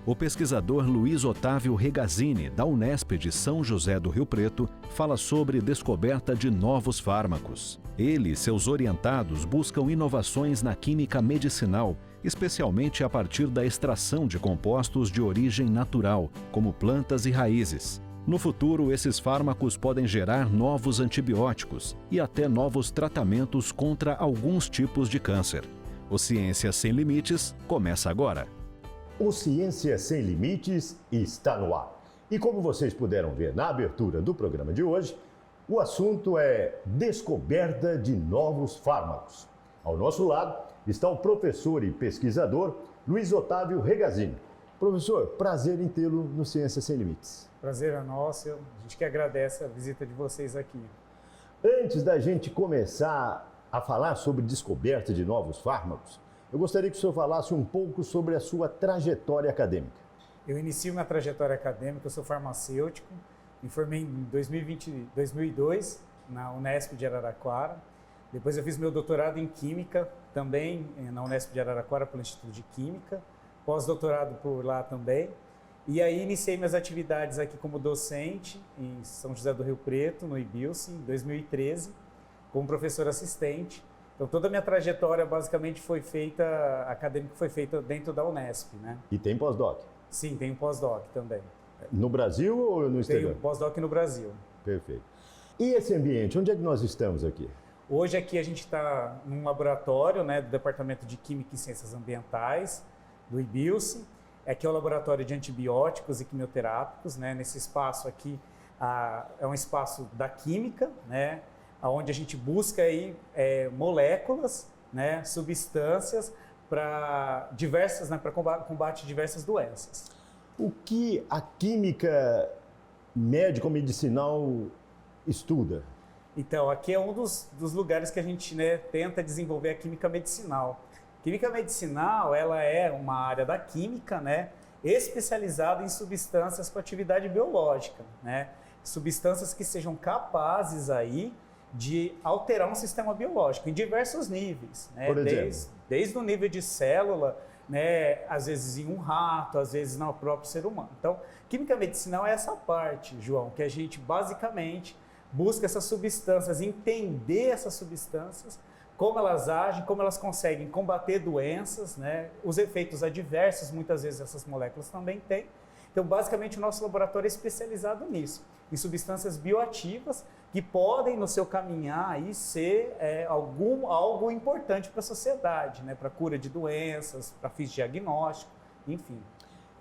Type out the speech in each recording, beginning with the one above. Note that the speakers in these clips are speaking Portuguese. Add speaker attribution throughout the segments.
Speaker 1: O pesquisador Luiz Otávio Regazzini, da Unesp de São José do Rio Preto, fala sobre descoberta de novos fármacos. Ele e seus orientados buscam inovações na química medicinal, especialmente a partir da extração de compostos de origem natural, como plantas e raízes. No futuro, esses fármacos podem gerar novos antibióticos e até novos tratamentos contra alguns tipos de câncer. O Ciência Sem Limites começa agora.
Speaker 2: O Ciência Sem Limites está no ar. E como vocês puderam ver na abertura do programa de hoje, o assunto é descoberta de novos fármacos. Ao nosso lado está o professor e pesquisador Luiz Otávio Regazzini. Professor, prazer em tê-lo no Ciência Sem Limites.
Speaker 3: Prazer é nosso, a gente que agradece a visita de vocês aqui.
Speaker 2: Antes da gente começar a falar sobre descoberta de novos fármacos, eu gostaria que o senhor falasse um pouco sobre a sua trajetória acadêmica.
Speaker 3: Eu inicio minha trajetória acadêmica, eu sou farmacêutico, me formei em 2002 na Unesp de Araraquara. Depois eu fiz meu doutorado em Química, também na Unesp de Araraquara, pelo Instituto de Química, pós-doutorado por lá também. E aí iniciei minhas atividades aqui como docente em São José do Rio Preto, no IBILSE, em 2013, como professor assistente. Então toda a minha trajetória basicamente acadêmica foi feita dentro da Unesp, né?
Speaker 2: E tem pós-doc?
Speaker 3: Sim, tem um pós-doc também.
Speaker 2: No Brasil ou no exterior?
Speaker 3: Tem um pós-doc no Brasil.
Speaker 2: Perfeito. E esse ambiente, onde é que nós estamos aqui?
Speaker 3: Hoje aqui a gente está num laboratório, né, do Departamento de Química e Ciências Ambientais, do IBILSE. Aqui é o laboratório de antibióticos e quimioterápicos, né? Nesse espaço aqui é um espaço da química, né? Onde a gente busca aí moléculas, né, substâncias para diversas, né, para combate a diversas doenças.
Speaker 2: O que a química médico-medicinal estuda?
Speaker 3: Então, aqui é um dos lugares que a gente, né, tenta desenvolver a química medicinal. Química medicinal, ela é uma área da química, né, especializada em substâncias com atividade biológica, né, substâncias que sejam capazes aí de alterar um sistema biológico em diversos níveis, né?
Speaker 2: Por exemplo?
Speaker 3: Desde o nível de célula, né? Às vezes em um rato, às vezes no próprio ser humano. Então, química medicinal é essa parte, João, que a gente basicamente busca essas substâncias, entender essas substâncias, como elas agem, como elas conseguem combater doenças, né? Os efeitos adversos, muitas vezes essas moléculas também têm. Então, basicamente, o nosso laboratório é especializado nisso, em substâncias bioativas que podem, no seu caminhar, aí, ser algo importante para a sociedade, né? Para cura de doenças, para fins de diagnóstico, enfim.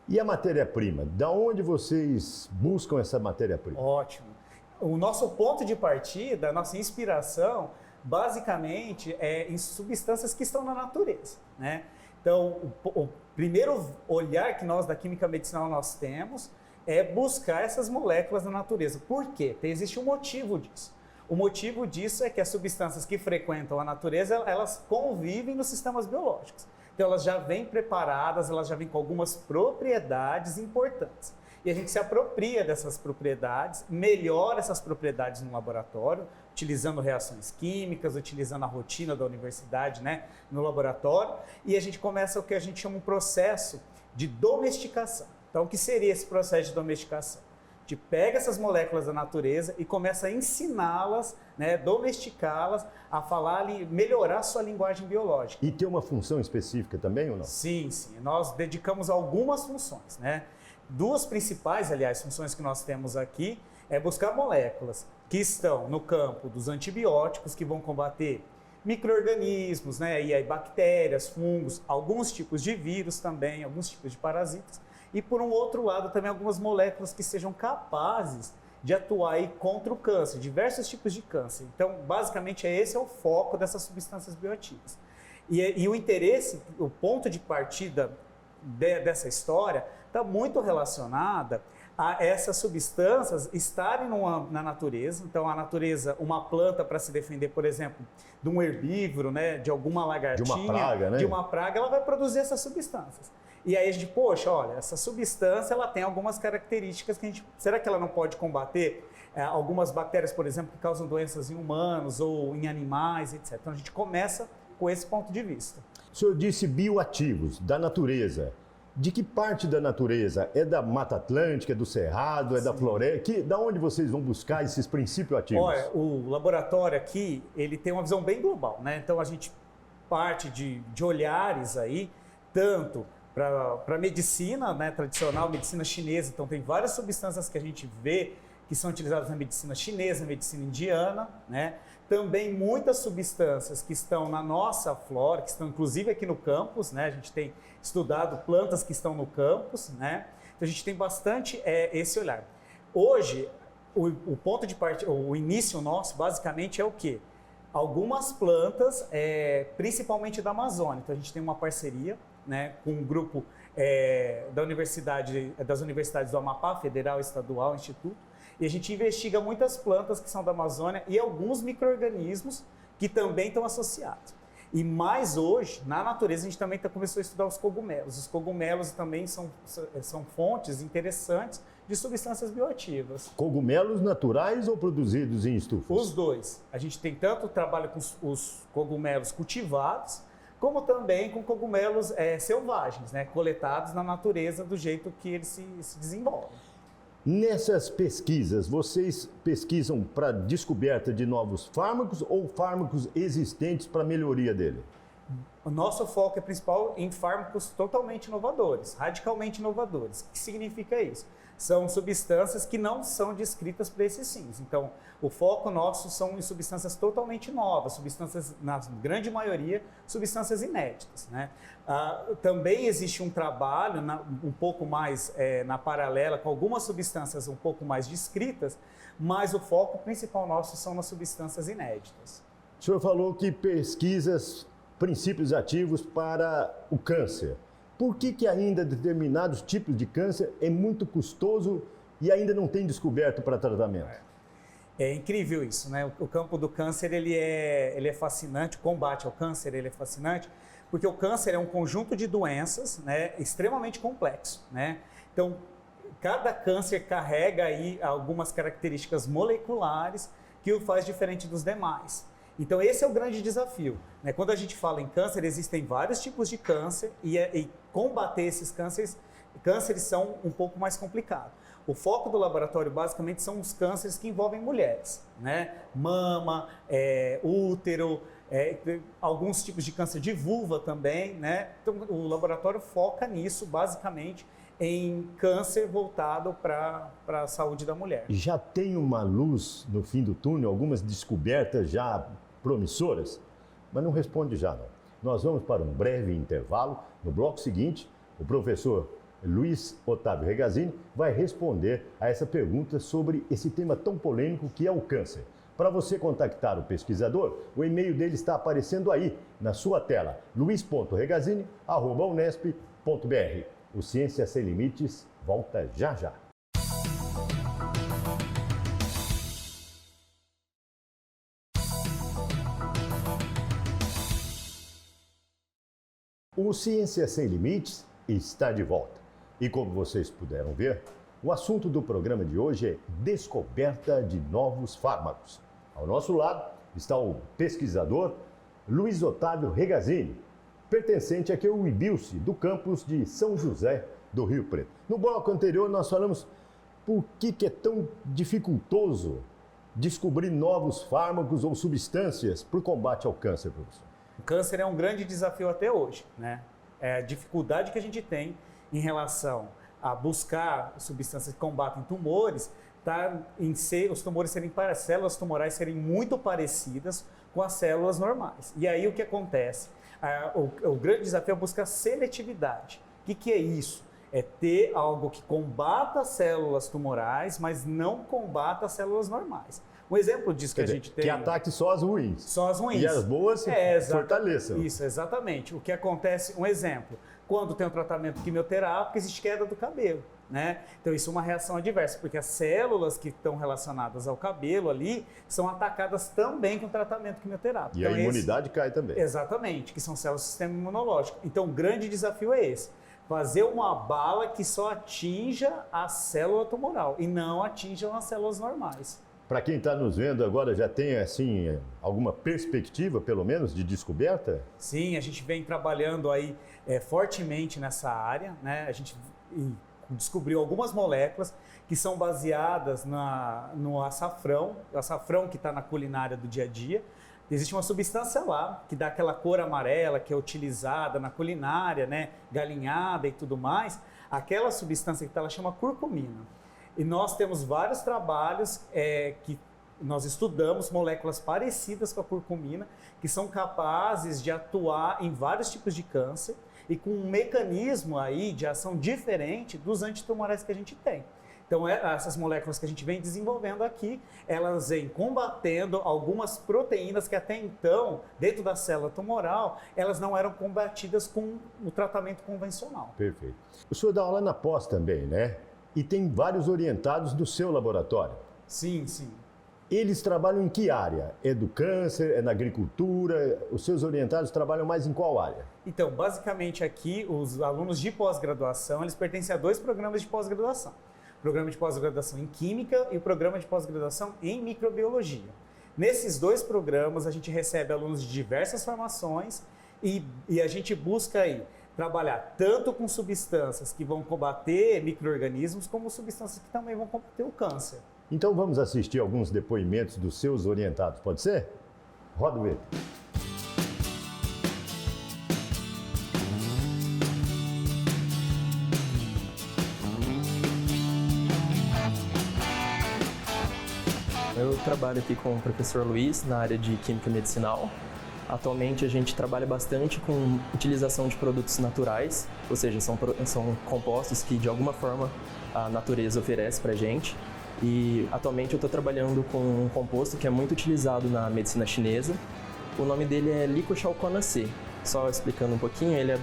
Speaker 2: E a matéria-prima? Da onde vocês buscam essa matéria-prima?
Speaker 3: Ótimo. O nosso ponto de partida, a nossa inspiração, basicamente, é em substâncias que estão na natureza, né? Então, o primeiro olhar que nós da química medicinal nós temos é buscar essas moléculas na natureza. Por quê? Existe um motivo disso. O motivo disso é que as substâncias que frequentam a natureza, elas convivem nos sistemas biológicos. Então, elas já vêm preparadas, elas já vêm com algumas propriedades importantes. E a gente se apropria dessas propriedades, melhora essas propriedades no laboratório, utilizando reações químicas, utilizando a rotina da universidade, né, no laboratório, e a gente começa o que a gente chama um processo de domesticação. Então, o que seria esse processo de domesticação? A gente pega essas moléculas da natureza e começa a ensiná-las, né, domesticá-las, a falar e melhorar a sua linguagem biológica.
Speaker 2: E tem uma função específica também ou não?
Speaker 3: Sim. Nós dedicamos algumas funções, né? Duas principais, aliás, funções que nós temos aqui é buscar moléculas que estão no campo dos antibióticos, que vão combater micro-organismos, né? E aí bactérias, fungos, alguns tipos de vírus também, alguns tipos de parasitas. E por um outro lado também algumas moléculas que sejam capazes de atuar aí contra o câncer, diversos tipos de câncer. Então, basicamente, esse é o foco dessas substâncias bioativas. E o interesse, o ponto de partida dessa história está muito relacionada a essas substâncias estarem na natureza. Então, a natureza, uma planta para se defender, por exemplo, de um herbívoro, né, de alguma lagartinha,
Speaker 2: de uma praga, né?
Speaker 3: De uma praga, ela vai produzir essas substâncias. E aí a gente, poxa, olha, essa substância ela tem algumas características que a gente... Será que ela não pode combater algumas bactérias, por exemplo, que causam doenças em humanos ou em animais, etc. Então, a gente começa com esse ponto de vista.
Speaker 2: O senhor disse bioativos, da natureza. de que parte da natureza? É da Mata Atlântica, é do Cerrado, é da floresta? Da onde vocês vão buscar esses princípios ativos?
Speaker 3: Olha, o laboratório aqui, ele tem uma visão bem global, né? Então a gente parte de olhares aí, tanto para a medicina, né, tradicional, medicina chinesa. Então tem várias substâncias que a gente vê que são utilizadas na medicina chinesa, na medicina indiana, né? Também muitas substâncias que estão na nossa flora, que estão inclusive aqui no campus, né? A gente tem estudado plantas que estão no campus, né? Então a gente tem bastante esse olhar. Hoje, o ponto de partida, o início nosso, basicamente, é o quê? Algumas plantas, principalmente da Amazônia. Então a gente tem uma parceria, né, com um grupo das universidades do Amapá, Federal, Estadual, Instituto, e a gente investiga muitas plantas que são da Amazônia e alguns micro-organismos que também estão associados. E mais hoje, na natureza, a gente também começou a estudar os cogumelos. Os cogumelos também são fontes interessantes de substâncias bioativas.
Speaker 2: Cogumelos naturais ou produzidos em estufas?
Speaker 3: Os dois. A gente tem tanto trabalho com os cogumelos cultivados, como também com cogumelos selvagens, né, coletados na natureza do jeito que eles se desenvolvem.
Speaker 2: Nessas pesquisas, vocês pesquisam para descoberta de novos fármacos ou fármacos existentes para melhoria dele?
Speaker 3: O nosso foco é principal em fármacos totalmente inovadores, radicalmente inovadores. O que significa isso? São substâncias que não são descritas para esses fins. Então, o foco nosso são em substâncias totalmente novas, substâncias, na grande maioria, substâncias inéditas, né? Também existe um trabalho um pouco mais na paralela, com algumas substâncias um pouco mais descritas, mas o foco principal nosso são nas substâncias inéditas.
Speaker 2: O senhor falou que pesquisas princípios ativos para o câncer. Por que ainda determinados tipos de câncer é muito custoso e ainda não tem descoberto para tratamento?
Speaker 3: É incrível isso, né? O campo do câncer ele é fascinante, o combate ao câncer ele é fascinante, porque o câncer é um conjunto de doenças, né, extremamente complexo, né? Então, cada câncer carrega aí algumas características moleculares que o faz diferente dos demais. Então, esse é o grande desafio, né? Quando a gente fala em câncer, existem vários tipos de câncer e combater esses cânceres são um pouco mais complicados. O foco do laboratório, basicamente, são os cânceres que envolvem mulheres, né? Mama, útero, alguns tipos de câncer de vulva também, né? Então, o laboratório foca nisso, basicamente, em câncer voltado para a saúde da mulher.
Speaker 2: Já tem uma luz no fim do túnel, algumas descobertas já promissoras? Mas não responde já, não. Nós vamos para um breve intervalo. No bloco seguinte, o professor Luiz Otávio Regazzini vai responder a essa pergunta sobre esse tema tão polêmico que é o câncer. Para você contactar o pesquisador, o e-mail dele está aparecendo aí na sua tela, luiz.regazzini@unesp.br. O Ciência Sem Limites volta já já. O Ciência Sem Limites está de volta. E como vocês puderam ver, o assunto do programa de hoje é descoberta de novos fármacos. Ao nosso lado está o pesquisador Luiz Otávio Regazzini, pertencente aqui ao IBILCE, do campus de São José do Rio Preto. No bloco anterior nós falamos por que é tão dificultoso descobrir novos fármacos ou substâncias para o combate ao câncer, professor.
Speaker 3: O câncer é um grande desafio até hoje, né? É a dificuldade que a gente tem em relação a buscar substâncias que combatem tumores, os tumores as células tumorais serem muito parecidas com as células normais. E aí o que acontece? O grande desafio é buscar seletividade. O que é isso? É ter algo que combata as células tumorais, mas não combata as células normais. Um exemplo disso que a gente tem...
Speaker 2: Que ataque só as ruins.
Speaker 3: Só as ruins.
Speaker 2: E as boas fortaleçam.
Speaker 3: Isso, exatamente. O que acontece, um exemplo, quando tem um tratamento quimioterápico, existe queda do cabelo, né? Então isso é uma reação adversa, porque as células que estão relacionadas ao cabelo ali são atacadas também com o tratamento quimioterápico.
Speaker 2: E então, a imunidade cai também.
Speaker 3: Exatamente, que são células do sistema imunológico. Então o grande desafio é esse. Fazer uma bala que só atinja a célula tumoral e não atinja as células normais.
Speaker 2: para quem está nos vendo agora, já tem assim alguma perspectiva, pelo menos, de descoberta?
Speaker 3: Sim, a gente vem trabalhando aí fortemente nessa área, né? A gente descobriu algumas moléculas que são baseadas no açafrão, o açafrão que está na culinária do dia a dia. Existe uma substância lá que dá aquela cor amarela que é utilizada na culinária, né? Galinhada e tudo mais. Aquela substância que está lá chama curcumina. E nós temos vários trabalhos que nós estudamos moléculas parecidas com a curcumina, que são capazes de atuar em vários tipos de câncer e com um mecanismo aí de ação diferente dos antitumorais que a gente tem. Então, essas moléculas que a gente vem desenvolvendo aqui, elas vêm combatendo algumas proteínas que até então, dentro da célula tumoral, elas não eram combatidas com o tratamento convencional.
Speaker 2: Perfeito. O senhor dá aula na pós também, né? E tem vários orientados do seu laboratório.
Speaker 3: Sim, sim.
Speaker 2: Eles trabalham em que área? É do câncer? É na agricultura? Os seus orientados trabalham mais em qual área?
Speaker 3: Então, basicamente aqui, os alunos de pós-graduação, eles pertencem a 2 programas de pós-graduação. O programa de pós-graduação em Química e o programa de pós-graduação em Microbiologia. Nesses 2 programas, a gente recebe alunos de diversas formações e a gente busca aí trabalhar tanto com substâncias que vão combater micro-organismos, como substâncias que também vão combater o câncer.
Speaker 2: Então vamos assistir alguns depoimentos dos seus orientados, pode ser? Roda o vídeo.
Speaker 4: Eu trabalho aqui com o professor Luiz na área de Química Medicinal. Atualmente a gente trabalha bastante com utilização de produtos naturais, ou seja, são compostos que de alguma forma a natureza oferece para a gente. E atualmente eu estou trabalhando com um composto que é muito utilizado na medicina chinesa. O nome dele é Licochalcona C. Só explicando um pouquinho, ele é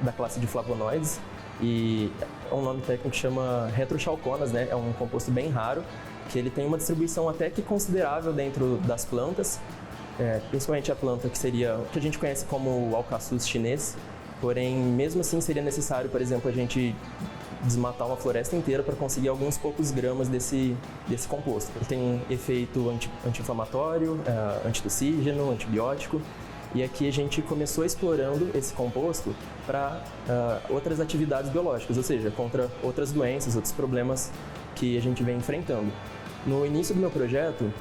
Speaker 4: da classe de flavonoides e é um nome técnico que chama retrochalconas, né? É um composto bem raro, que ele tem uma distribuição até que considerável dentro das plantas, principalmente a planta que seria o que a gente conhece como o alcaçuz chinês. Porém, mesmo assim seria necessário, por exemplo, a gente desmatar uma floresta inteira para conseguir alguns poucos gramas desse composto. Ele tem um efeito anti-inflamatório, antitussígeno, antibiótico. E aqui a gente começou explorando esse composto para outras atividades biológicas, ou seja, contra outras doenças, outros problemas que a gente vem enfrentando. No início do meu projeto,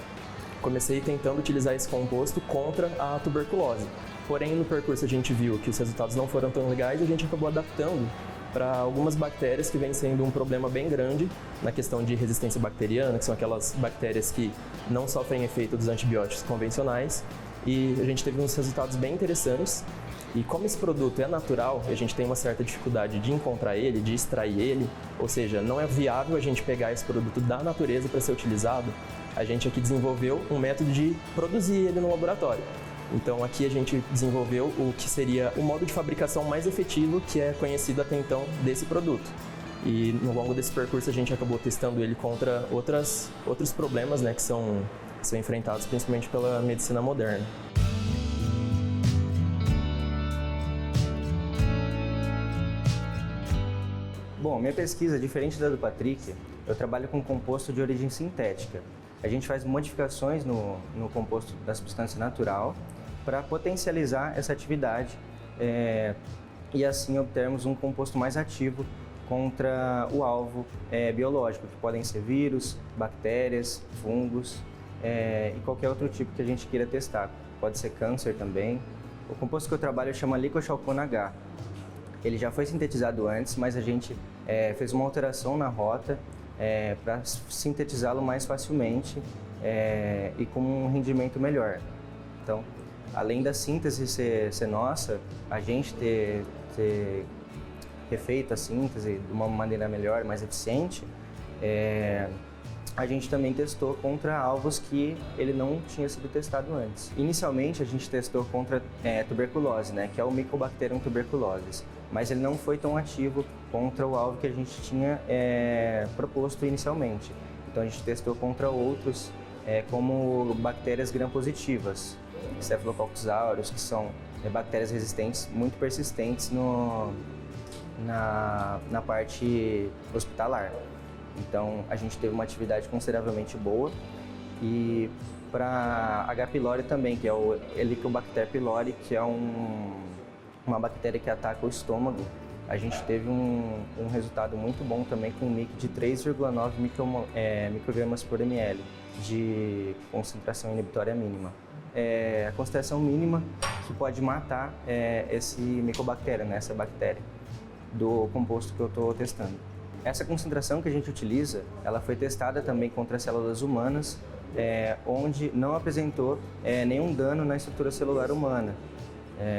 Speaker 4: comecei tentando utilizar esse composto contra a tuberculose. Porém, no percurso a gente viu que os resultados não foram tão legais e a gente acabou adaptando para algumas bactérias que vem sendo um problema bem grande na questão de resistência bacteriana, que são aquelas bactérias que não sofrem efeito dos antibióticos convencionais. E a gente teve uns resultados bem interessantes. E como esse produto é natural, a gente tem uma certa dificuldade de encontrar ele, de extrair ele, ou seja, não é viável a gente pegar esse produto da natureza para ser utilizado. A gente aqui desenvolveu um método de produzir ele no laboratório. Então aqui a gente desenvolveu o que seria o modo de fabricação mais efetivo que é conhecido até então desse produto. E no longo desse percurso a gente acabou testando ele contra outros problemas, né, que são enfrentados principalmente pela medicina moderna.
Speaker 5: Bom, minha pesquisa, diferente da do Patrick, eu trabalho com composto de origem sintética. A gente faz modificações no composto da substância natural para potencializar essa atividade e assim obtermos um composto mais ativo contra o alvo biológico, que podem ser vírus, bactérias, fungos e qualquer outro tipo que a gente queira testar. Pode ser câncer também. O composto que eu trabalho chama Licochalcona H. Ele já foi sintetizado antes, mas a gente fez uma alteração na rota para sintetizá-lo mais facilmente e com um rendimento melhor. Então, além da síntese ser nossa, a gente ter refeito a síntese de uma maneira melhor, mais eficiente, a gente também testou contra alvos que ele não tinha sido testado antes. Inicialmente, a gente testou contra tuberculose, né, que é o Mycobacterium tuberculosis, mas ele não foi tão ativo contra o alvo que a gente tinha proposto inicialmente. Então, a gente testou contra outros, como bactérias gram-positivas, Staphylococcus aureus, que são bactérias resistentes muito persistentes na parte hospitalar. Então, a gente teve uma atividade consideravelmente boa E para H. pylori também, que é o Helicobacter pylori, que é uma bactéria que ataca o estômago. A gente teve um resultado muito bom também com um MIC de 3,9 microgramas por ml de concentração inibitória mínima. A concentração mínima que pode matar esse micobactéria, né, essa bactéria, do composto que eu estou testando. Essa concentração que a gente utiliza, ela foi testada também contra células humanas, onde não apresentou nenhum dano na estrutura celular humana.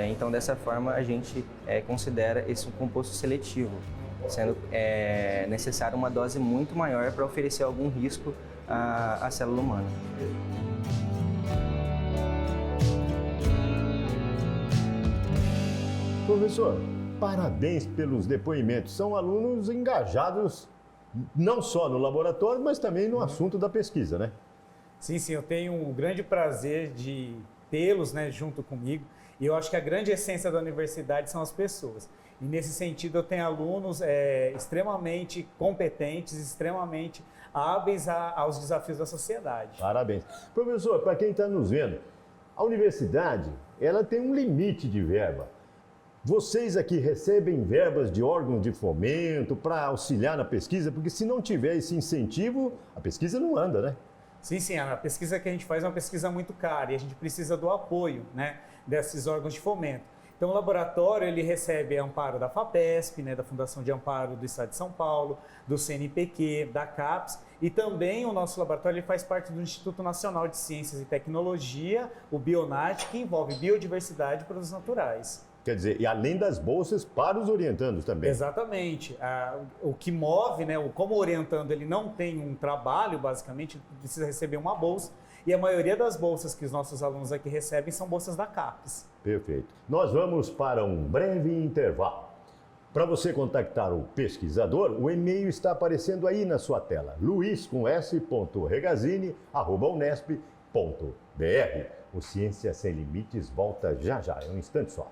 Speaker 5: Então, dessa forma, a gente considera esse um composto seletivo, sendo necessário uma dose muito maior para oferecer algum risco à célula humana.
Speaker 2: Professor, parabéns pelos depoimentos. São alunos engajados não só no laboratório, mas também no assunto da pesquisa, né?
Speaker 3: Sim, eu tenho um grande prazer de tê-los, né, junto comigo. E eu acho que a grande essência da universidade são as pessoas. E nesse sentido eu tenho alunos extremamente competentes, extremamente hábeis aos desafios da sociedade.
Speaker 2: Parabéns. Professor, para quem está nos vendo, a universidade ela tem um limite de verba. Vocês aqui recebem verbas de órgãos de fomento para auxiliar na pesquisa? Porque se não tiver esse incentivo, a pesquisa não anda, né?
Speaker 3: Sim, a pesquisa que a gente faz é uma pesquisa muito cara e a gente precisa do apoio, né, desses órgãos de fomento. Então o laboratório ele recebe amparo da FAPESP, né, da Fundação de Amparo do Estado de São Paulo, do CNPq, da CAPES, e também o nosso laboratório ele faz parte do Instituto Nacional de Ciências e Tecnologia, o BioNat, que envolve biodiversidade e produtos naturais.
Speaker 2: Quer dizer, e além das bolsas para os orientandos também.
Speaker 3: Exatamente. O que move, né, como o orientando ele não tem um trabalho, basicamente, precisa receber uma bolsa. E a maioria das bolsas que os nossos alunos aqui recebem são bolsas da CAPES. Perfeito.
Speaker 2: Nós vamos para um breve intervalo. Para você contactar o pesquisador, o e-mail está aparecendo aí na sua tela. luis.regazini@unesp.br. O Ciência Sem Limites volta já, é um instante só.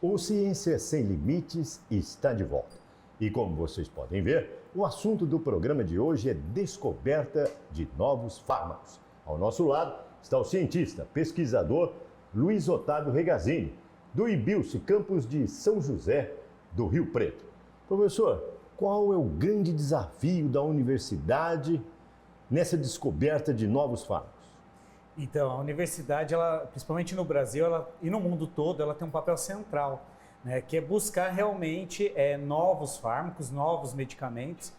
Speaker 2: O Ciência Sem Limites está de volta. E como vocês podem ver, o assunto do programa de hoje é descoberta de novos fármacos. Ao nosso lado está o cientista, pesquisador Luiz Otávio Regazini, do IBILCE, campus de São José do Rio Preto. Professor, qual é o grande desafio da universidade nessa descoberta de novos fármacos?
Speaker 3: Então, a universidade, ela, principalmente no Brasil e no mundo todo, ela tem um papel central, né, que é buscar realmente novos fármacos, novos medicamentos,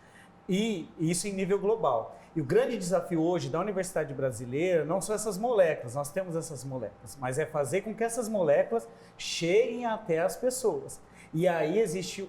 Speaker 3: e isso em nível global. E o grande desafio hoje da universidade brasileira não são essas moléculas, nós temos essas moléculas, mas é fazer com que essas moléculas cheguem até as pessoas. E aí existe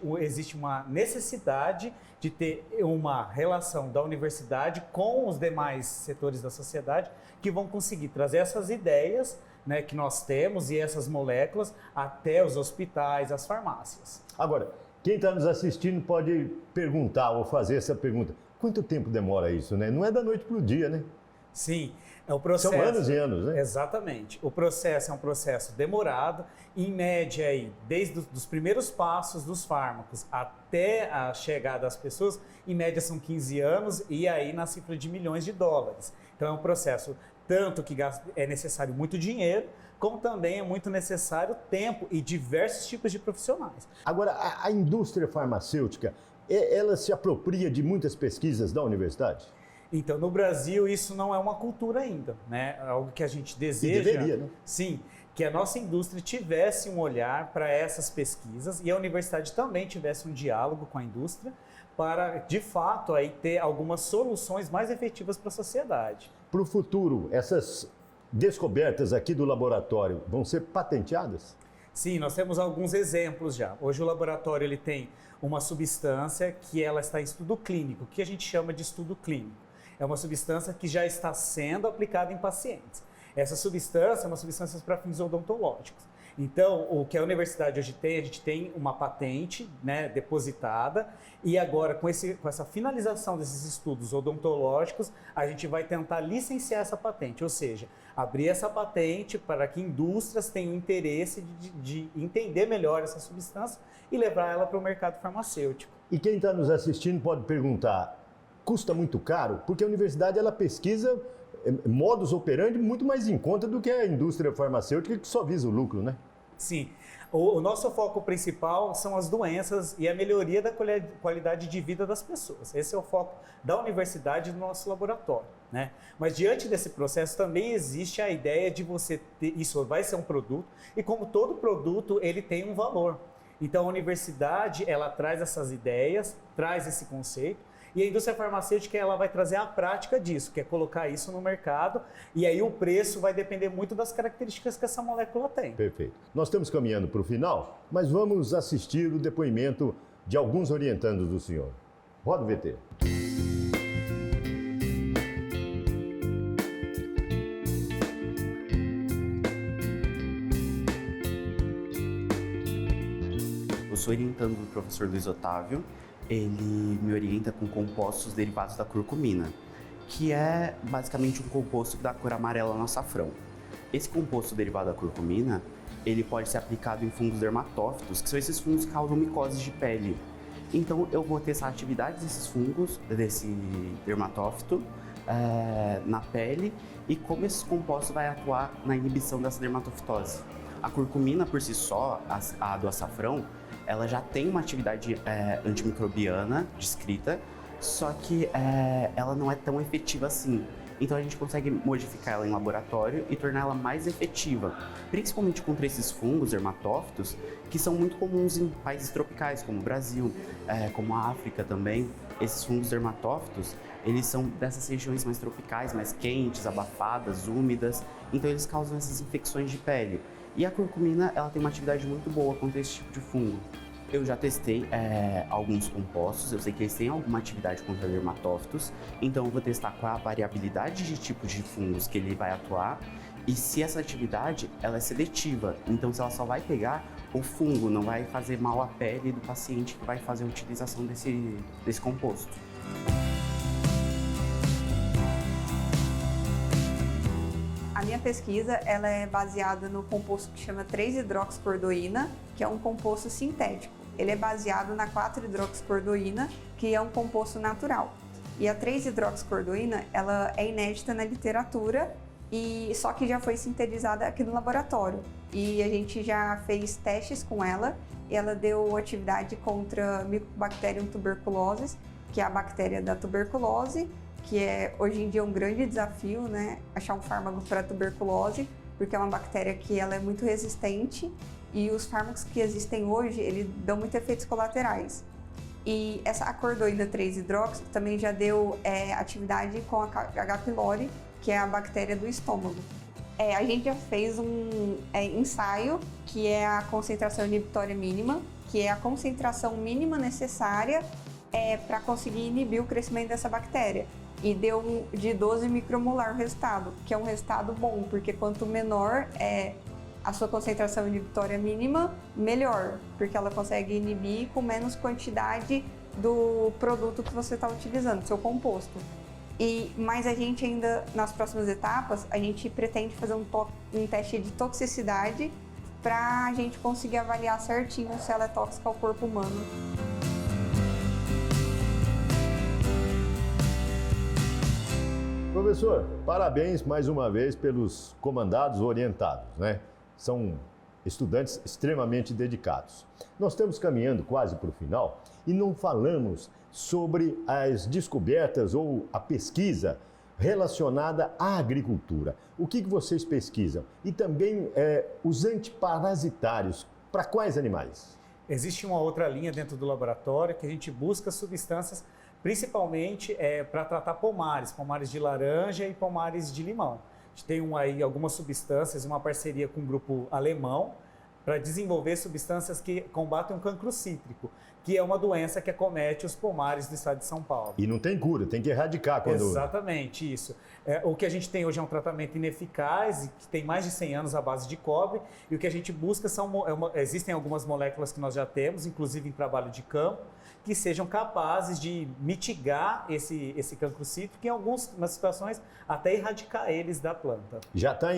Speaker 3: uma necessidade de ter uma relação da universidade com os demais setores da sociedade que vão conseguir trazer essas ideias, né, que nós temos e essas moléculas até os hospitais, as farmácias.
Speaker 2: Agora, quem está nos assistindo pode perguntar ou fazer essa pergunta. Quanto tempo demora isso, né? Não é da noite para o dia, né?
Speaker 3: Sim, é o processo.
Speaker 2: São anos e anos, né?
Speaker 3: Exatamente. O processo é um processo demorado, em média aí, desde os primeiros passos dos fármacos até a chegada às pessoas, em média são 15 anos e aí na cifra de milhões de dólares. Então é um processo tanto que é necessário muito dinheiro, como também é muito necessário tempo e diversos tipos de profissionais.
Speaker 2: Agora, a indústria farmacêutica, ela se apropria de muitas pesquisas da universidade?
Speaker 3: Então, no Brasil, isso não é uma cultura ainda, né? É algo que a gente deseja.
Speaker 2: E deveria, né?
Speaker 3: Sim, que a nossa indústria tivesse um olhar para essas pesquisas e a universidade também tivesse um diálogo com a indústria para, de fato, aí ter algumas soluções mais efetivas para a sociedade.
Speaker 2: Para o futuro, essas descobertas aqui do laboratório vão ser patenteadas?
Speaker 3: Sim, nós temos alguns exemplos já. Hoje o laboratório ele tem uma substância que ela está em estudo clínico, que a gente chama de estudo clínico. É uma substância que já está sendo aplicada em pacientes. Essa substância é uma substância para fins odontológicos. Então, o que a universidade hoje tem, a gente tem uma patente, né, depositada, e agora com essa finalização desses estudos odontológicos, a gente vai tentar licenciar essa patente, ou seja, abrir essa patente para que indústrias tenham interesse de entender melhor essa substância e levar ela para o mercado farmacêutico.
Speaker 2: E quem está nos assistindo pode perguntar, custa muito caro? Porque a universidade ela pesquisa modus operandi muito mais em conta do que a indústria farmacêutica, que só visa o lucro, né?
Speaker 3: Sim. O nosso foco principal são as doenças e a melhoria da qualidade de vida das pessoas. Esse é o foco da universidade e do nosso laboratório, né? Mas diante desse processo também existe a ideia de você ter, isso vai ser um produto, e como todo produto, ele tem um valor. Então a universidade, ela traz essas ideias, traz esse conceito, e a indústria farmacêutica ela vai trazer a prática disso, que é colocar isso no mercado, e aí o preço vai depender muito das características que essa molécula tem.
Speaker 2: Perfeito. Nós estamos caminhando para o final, mas vamos assistir o depoimento de alguns orientandos do senhor. Roda o VT.
Speaker 6: Eu sou orientando do professor Luiz Otávio. Ele me orienta com compostos derivados da curcumina, que é basicamente um composto da cor amarela no açafrão. Esse composto derivado da curcumina, ele pode ser aplicado em fungos dermatófitos, que são esses fungos que causam micoses de pele. Então eu vou testar a atividade desses fungos, desse dermatófito, na pele, e como esse composto vai atuar na inibição dessa dermatofitose. A curcumina por si só, a do açafrão, ela já tem uma atividade antimicrobiana descrita, só que ela não é tão efetiva assim. Então a gente consegue modificar ela em laboratório e tornar ela mais efetiva, principalmente contra esses fungos dermatófitos que são muito comuns em países tropicais, como o Brasil, como a África também. Esses fungos dermatófitos, eles são dessas regiões mais tropicais, mais quentes, abafadas, úmidas, então eles causam essas infecções de pele. E a curcumina, ela tem uma atividade muito boa contra esse tipo de fungo. Eu já testei alguns compostos, eu sei que eles têm alguma atividade contra dermatófitos, então eu vou testar qual é a variabilidade de tipos de fungos que ele vai atuar e se essa atividade ela é seletiva, então se ela só vai pegar o fungo, não vai fazer mal à pele do paciente que vai fazer a utilização desse composto.
Speaker 7: A minha pesquisa ela é baseada no composto que chama 3-hidroxicordoína, que é um composto sintético. Ele é baseado na 4-hidroxicordoína, que é um composto natural. E a 3-hidroxicordoína ela é inédita na literatura, só que já foi sintetizada aqui no laboratório. E a gente já fez testes com ela, e ela deu atividade contra Mycobacterium tuberculosis, que é a bactéria da tuberculose, que hoje em dia um grande desafio, né, achar um fármaco para tuberculose, porque é uma bactéria que ela é muito resistente e os fármacos que existem hoje, eles dão muitos efeitos colaterais. E essa acordoína 3-hidroxi também já deu atividade com a H. pylori, que é a bactéria do estômago. A gente já fez um ensaio, que é a concentração inibitória mínima, que é a concentração mínima necessária para conseguir inibir o crescimento dessa bactéria. E deu de 12 micromolar o resultado, que é um resultado bom, porque quanto menor a sua concentração inibitória mínima, melhor, porque ela consegue inibir com menos quantidade do produto que você está utilizando, seu composto. Mas a gente ainda, nas próximas etapas, a gente pretende fazer um teste de toxicidade para a gente conseguir avaliar certinho se ela é tóxica ao corpo humano.
Speaker 2: Professor, parabéns mais uma vez pelos comandados orientados, né? São estudantes extremamente dedicados. Nós estamos caminhando quase para o final e não falamos sobre as descobertas ou a pesquisa relacionada à agricultura. O que vocês pesquisam? E também os antiparasitários, para quais animais?
Speaker 3: Existe uma outra linha dentro do laboratório que a gente busca substâncias principalmente para tratar pomares de laranja e pomares de limão. A gente tem aí algumas substâncias, uma parceria com um grupo alemão, para desenvolver substâncias que combatem o cancro cítrico, que é uma doença que acomete os pomares do estado de São Paulo.
Speaker 2: E não tem cura, tem que erradicar quando...
Speaker 3: Exatamente, isso. O que a gente tem hoje é um tratamento ineficaz, que tem mais de 100 anos à base de cobre, e o que a gente busca existem algumas moléculas que nós já temos, inclusive em trabalho de campo, que sejam capazes de mitigar esse cancro cítrico e, em algumas situações, até erradicar eles da planta.
Speaker 2: Já está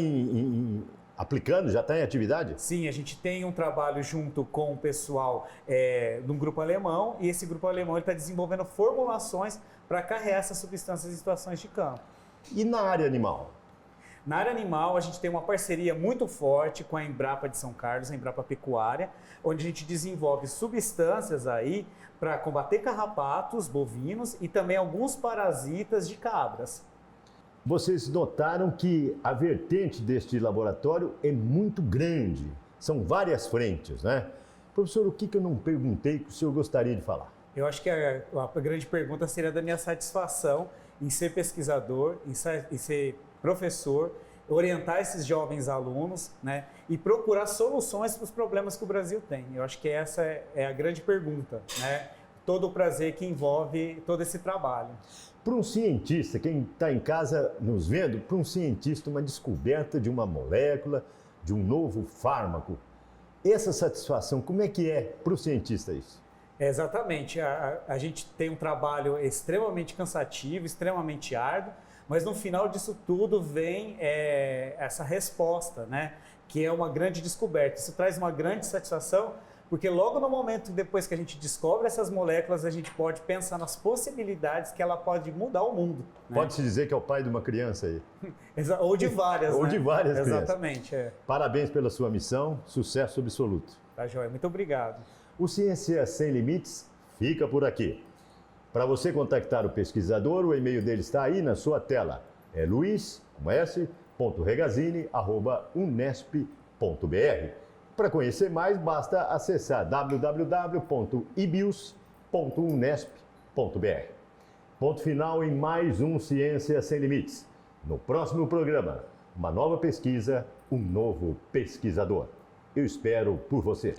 Speaker 2: aplicando? Já está em atividade?
Speaker 3: Sim, a gente tem um trabalho junto com o pessoal de um grupo alemão, e esse grupo alemão está desenvolvendo formulações para carregar essas substâncias em situações de campo.
Speaker 2: E na área animal?
Speaker 3: Na área animal, a gente tem uma parceria muito forte com a Embrapa de São Carlos, a Embrapa Pecuária, onde a gente desenvolve substâncias aí para combater carrapatos bovinos e também alguns parasitas de cabras.
Speaker 2: Vocês notaram que a vertente deste laboratório é muito grande, são várias frentes, né? Professor, o que eu não perguntei que o senhor gostaria de falar?
Speaker 3: Eu acho que a grande pergunta seria da minha satisfação em ser pesquisador, em ser professor, orientar esses jovens alunos, né, e procurar soluções para os problemas que o Brasil tem. Eu acho que essa é a grande pergunta, né? Todo o prazer que envolve todo esse trabalho.
Speaker 2: Para um cientista, quem está em casa nos vendo, para um cientista, uma descoberta de uma molécula, de um novo fármaco, essa satisfação, como é que é para o cientista isso?
Speaker 3: Exatamente. A gente tem um trabalho extremamente cansativo, extremamente árduo, mas no final disso tudo vem essa resposta, né? Que é uma grande descoberta. Isso traz uma grande satisfação, porque logo no momento depois que a gente descobre essas moléculas, a gente pode pensar nas possibilidades que ela pode mudar o mundo. Né?
Speaker 2: Pode-se dizer que é o pai de uma criança aí.
Speaker 3: Ou de várias,
Speaker 2: Ou
Speaker 3: né?
Speaker 2: de várias crianças.
Speaker 3: Exatamente.
Speaker 2: Parabéns pela sua missão, sucesso absoluto.
Speaker 3: Tá, joia. Muito obrigado.
Speaker 2: O Ciência Sem Limites fica por aqui. Para você contactar o pesquisador, o e-mail dele está aí na sua tela. É luis.regazini@unesp.br. Para conhecer mais, basta acessar www.ibius.unesp.br. Ponto final em mais um Ciência Sem Limites. No próximo programa, uma nova pesquisa, um novo pesquisador. Eu espero por você.